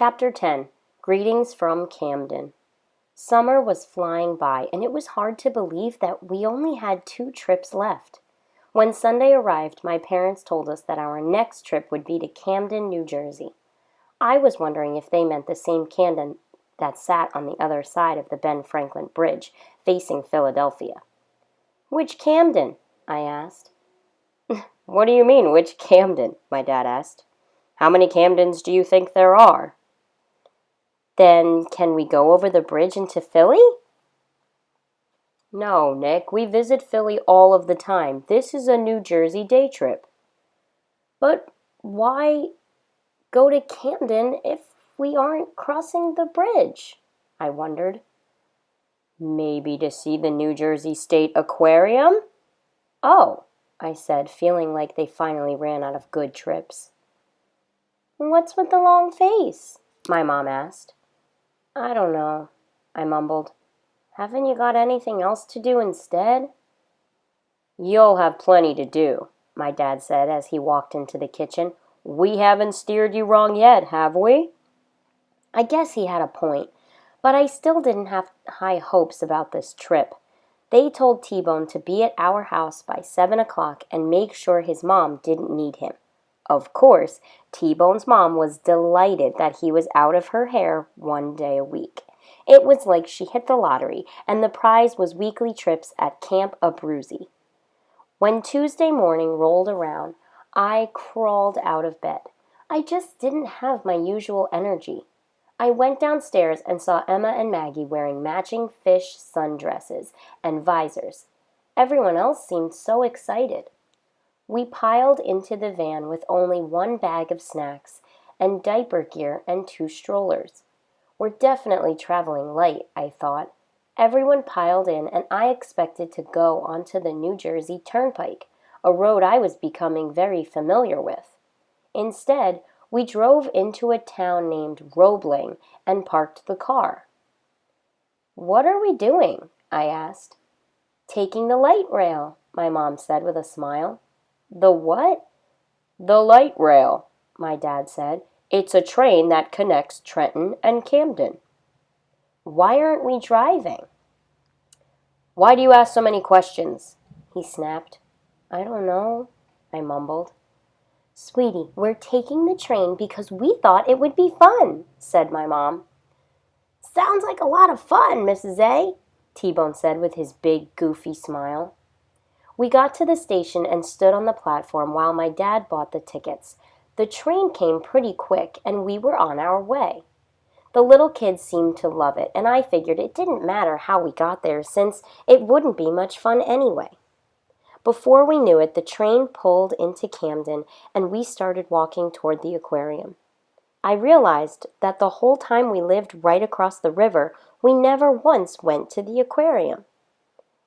Chapter 10. Greetings from Camden. Summer was flying by, and it was hard to believe that we only had 2 trips left. When Sunday arrived, my parents told us that our next trip would be to Camden, New Jersey. I was wondering if they meant the same Camden that sat on the other side of the Ben Franklin Bridge, facing Philadelphia. "Which Camden?" I asked. "What do you mean, which Camden?" my dad asked. "How many Camdens do you think there are?" "Then can we go over the bridge into Philly?" "No, Nick, we visit Philly all of the time. This is a New Jersey day trip." "But why go to Camden if we aren't crossing the bridge?" I wondered. "Maybe to see the New Jersey State Aquarium?" "Oh," I said, feeling like they finally ran out of good trips. "What's with the long face?" my mom asked. "I don't know," I mumbled. "Haven't you got anything else to do instead?" "You'll have plenty to do," my dad said as he walked into the kitchen. "We haven't steered you wrong yet, have we?" I guess he had a point, but I still didn't have high hopes about this trip. They told T-Bone to be at our house by 7 o'clock and make sure his mom didn't need him. Of course, T-Bone's mom was delighted that he was out of her hair 1 day a week. It was like she hit the lottery, and the prize was weekly trips at Camp Abruzzi. When Tuesday morning rolled around, I crawled out of bed. I just didn't have my usual energy. I went downstairs and saw Emma and Maggie wearing matching fish sundresses and visors. Everyone else seemed so excited. We piled into the van with only 1 bag of snacks and diaper gear and 2 strollers. We're definitely traveling light, I thought. Everyone piled in, and I expected to go onto the New Jersey Turnpike, a road I was becoming very familiar with. Instead, we drove into a town named Roebling and parked the car. "What are we doing?" I asked. "Taking the light rail," my mom said with a smile. "The what?" "The light rail," my dad said. "It's a train that connects Trenton and Camden." "Why aren't we driving?" "Why do you ask so many questions?" he snapped. "I don't know," I mumbled. "Sweetie, we're taking the train because we thought it would be fun," said my mom. "Sounds like a lot of fun, Mrs. A," T-Bone said with his big, goofy smile. We got to the station and stood on the platform while my dad bought the tickets. The train came pretty quick, and we were on our way. The little kids seemed to love it, and I figured it didn't matter how we got there since it wouldn't be much fun anyway. Before we knew it, the train pulled into Camden, and we started walking toward the aquarium. I realized that the whole time we lived right across the river, we never once went to the aquarium.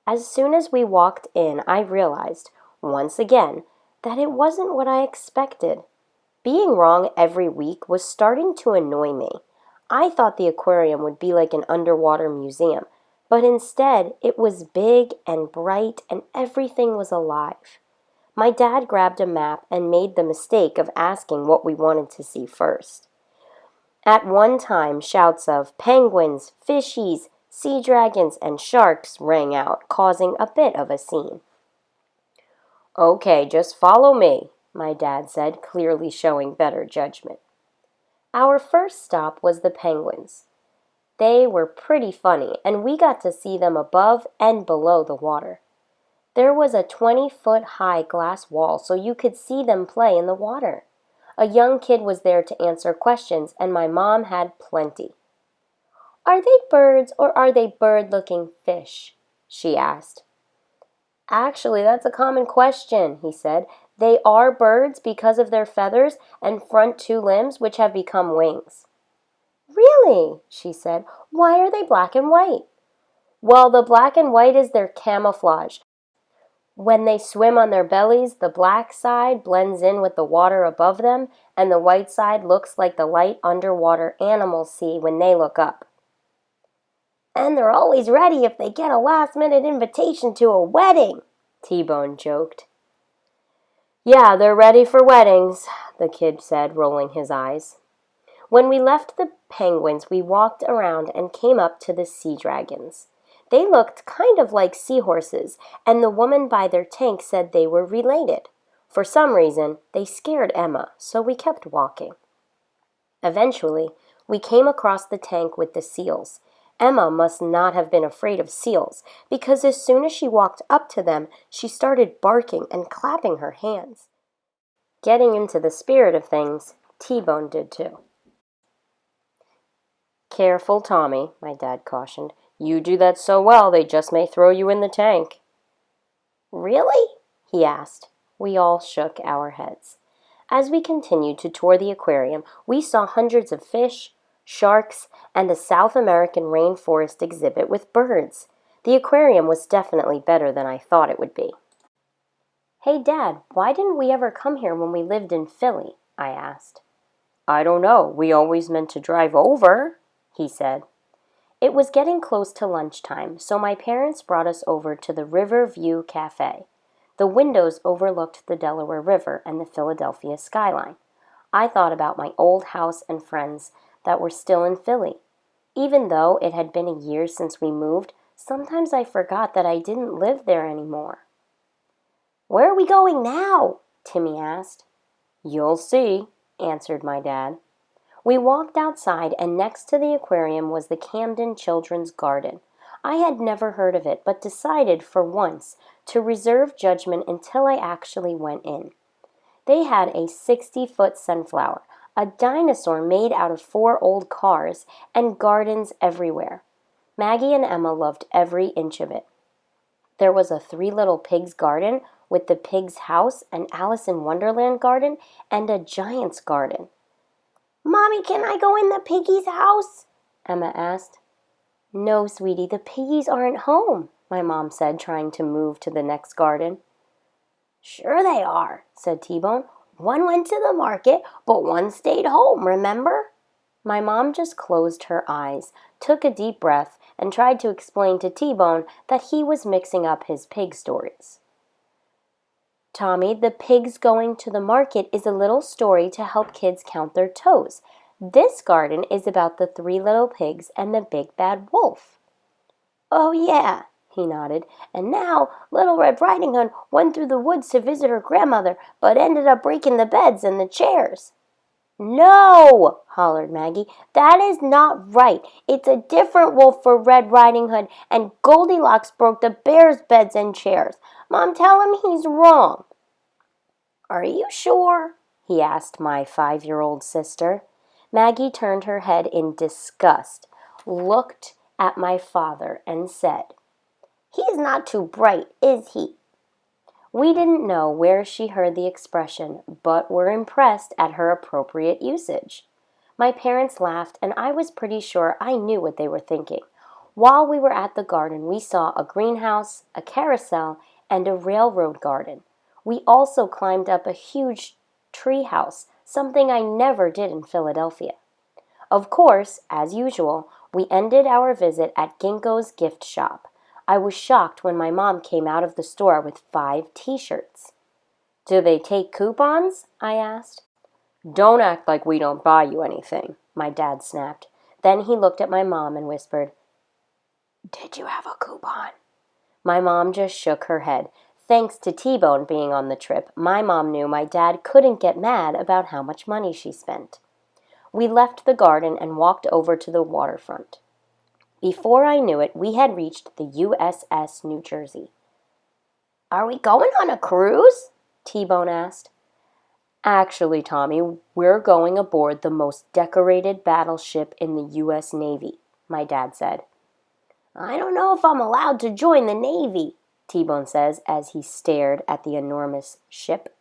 As soon as we walked in, I realized, once again, that it wasn't what I expected. Being wrong every week was starting to annoy me. I thought the aquarium would be like an underwater museum, but instead it was big and bright and everything was alive. My dad grabbed a map and made the mistake of asking what we wanted to see first. At one time, shouts of penguins, fishies, sea dragons, and sharks rang out, causing a bit of a scene. "Okay, just follow me," my dad said, clearly showing better judgment. Our first stop was the penguins. They were pretty funny, and we got to see them above and below the water. There was a 20-foot-high glass wall so you could see them play in the water. A young kid was there to answer questions, and my mom had plenty. "Are they birds or are they bird-looking fish?" she asked. "Actually, that's a common question," he said. "They are birds because of their feathers and front 2 limbs, which have become wings." "Really?" she said. "Why are they black and white?" "Well, the black and white is their camouflage. When they swim on their bellies, the black side blends in with the water above them, and the white side looks like the light underwater animals see when they look up." "And they're always ready if they get a last-minute invitation to a wedding," T-Bone joked. "Yeah, they're ready for weddings," the kid said, rolling his eyes. When we left the penguins, we walked around and came up to the sea dragons. They looked kind of like seahorses, and the woman by their tank said they were related. For some reason, they scared Emma, so we kept walking. Eventually, we came across the tank with the seals. Emma must not have been afraid of seals, because as soon as she walked up to them, she started barking and clapping her hands. Getting into the spirit of things, T-Bone did too. "Careful, Tommy," my dad cautioned. "You do that so well, they just may throw you in the tank." "Really?" he asked. We all shook our heads. As we continued to tour the aquarium, we saw hundreds of fish, sharks, and a South American rainforest exhibit with birds. The aquarium was definitely better than I thought it would be. "Hey, Dad, why didn't we ever come here when we lived in Philly?" I asked. "I don't know. We always meant to drive over," he said. It was getting close to lunchtime, so my parents brought us over to the River View Cafe. The windows overlooked the Delaware River and the Philadelphia skyline. I thought about my old house and friends that were still in Philly. Even though it had been a year since we moved, sometimes I forgot that I didn't live there anymore. "Where are we going now?" Timmy asked. "You'll see," answered my dad. We walked outside, and next to the aquarium was the Camden Children's Garden. I had never heard of it, but decided, for once, to reserve judgment until I actually went in. They had a 60-foot sunflower, a dinosaur made out of 4 old cars, and gardens everywhere. Maggie and Emma loved every inch of it. There was a 3 Little Pigs garden with the pig's house, an Alice in Wonderland garden, and a giant's garden. "Mommy, can I go in the piggy's house?" Emma asked. "No, sweetie, the piggies aren't home," my mom said, trying to move to the next garden. "Sure they are," said T-Bone. "One went to the market, but one stayed home, remember?" My mom just closed her eyes, took a deep breath, and tried to explain to T-Bone that he was mixing up his pig stories. "Tommy, the pigs going to the market is a little story to help kids count their toes. This garden is about the 3 little pigs and the big bad wolf." "Oh, yeah," he nodded. "And now Little Red Riding Hood went through the woods to visit her grandmother, but ended up breaking the beds and the chairs." "No!" hollered Maggie. "That is not right. It's a different wolf for Red Riding Hood, and Goldilocks broke the bear's beds and chairs. Mom, tell him he's wrong." "Are you sure?" he asked my 5-year-old sister. Maggie turned her head in disgust, looked at my father, and said, "He's not too bright, is he?" We didn't know where she heard the expression, but were impressed at her appropriate usage. My parents laughed, and I was pretty sure I knew what they were thinking. While we were at the garden, we saw a greenhouse, a carousel, and a railroad garden. We also climbed up a huge tree house, something I never did in Philadelphia. Of course, as usual, we ended our visit at Ginkgo's gift shop. I was shocked when my mom came out of the store with 5 T-shirts. "Do they take coupons?" I asked. "Don't act like we don't buy you anything," my dad snapped. Then he looked at my mom and whispered, "Did you have a coupon?" My mom just shook her head. Thanks to T-Bone being on the trip, my mom knew my dad couldn't get mad about how much money she spent. We left the garden and walked over to the waterfront. Before I knew it, we had reached the USS New Jersey. "Are we going on a cruise?" T-Bone asked. "Actually, Tommy, we're going aboard the most decorated battleship in the U.S. Navy," my dad said. "I don't know if I'm allowed to join the Navy," T-Bone says as he stared at the enormous ship.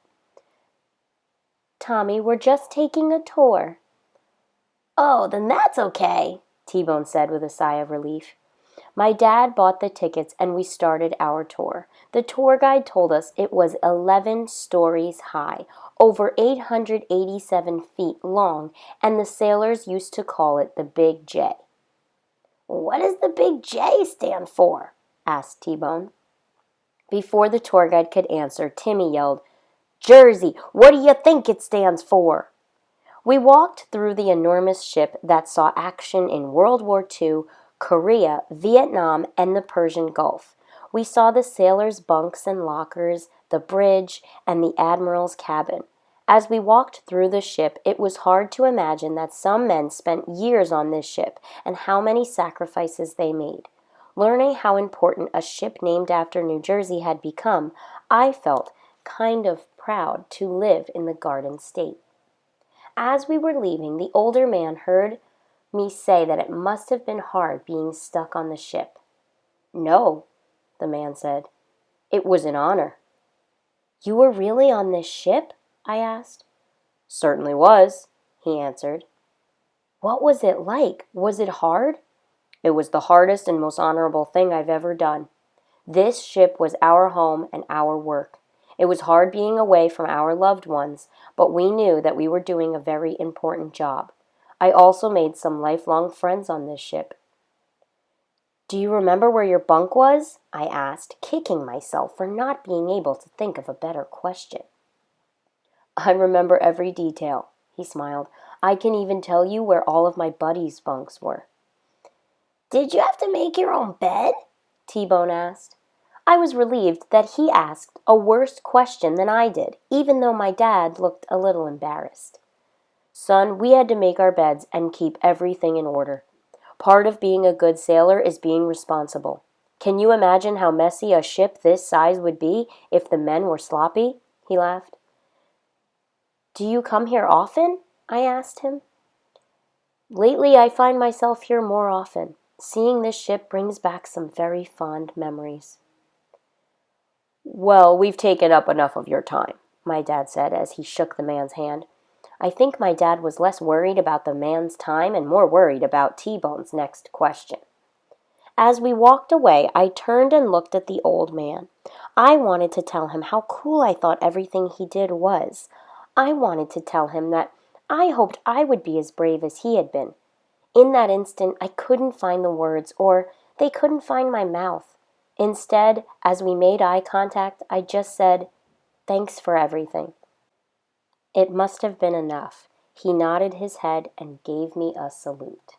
"Tommy, we're just taking a tour." "Oh, then that's okay," T-Bone said with a sigh of relief. My dad bought the tickets and we started our tour. The tour guide told us it was 11 stories high, over 887 feet long, and the sailors used to call it the Big J. "What does the Big J stand for?" asked T-Bone. Before the tour guide could answer, Timmy yelled, "Jersey, what do you think it stands for?" We walked through the enormous ship that saw action in World War II, Korea, Vietnam, and the Persian Gulf. We saw the sailors' bunks and lockers, the bridge, and the admiral's cabin. As we walked through the ship, it was hard to imagine that some men spent years on this ship and how many sacrifices they made. Learning how important a ship named after New Jersey had become, I felt kind of proud to live in the Garden State. As we were leaving, the older man heard me say that it must have been hard being stuck on the ship. "No," the man said. "It was an honor." "You were really on this ship?" I asked. "Certainly was," he answered. "What was it like? Was it hard?" "It was the hardest and most honorable thing I've ever done. This ship was our home and our work. It was hard being away from our loved ones, but we knew that we were doing a very important job. I also made some lifelong friends on this ship." "Do you remember where your bunk was?" I asked, kicking myself for not being able to think of a better question. "I remember every detail," he smiled. "I can even tell you where all of my buddies' bunks were." "Did you have to make your own bed?" T-Bone asked. I was relieved that he asked a worse question than I did, even though my dad looked a little embarrassed. "Son, we had to make our beds and keep everything in order. Part of being a good sailor is being responsible. Can you imagine how messy a ship this size would be if the men were sloppy?" He laughed. "Do you come here often?" I asked him. "Lately, I find myself here more often. Seeing this ship brings back some very fond memories." "Well, we've taken up enough of your time," my dad said as he shook the man's hand. I think my dad was less worried about the man's time and more worried about T-Bone's next question. As we walked away, I turned and looked at the old man. I wanted to tell him how cool I thought everything he did was. I wanted to tell him that I hoped I would be as brave as he had been. In that instant, I couldn't find the words, or they couldn't find my mouth. Instead, as we made eye contact, I just said, "Thanks for everything." It must have been enough. He nodded his head and gave me a salute.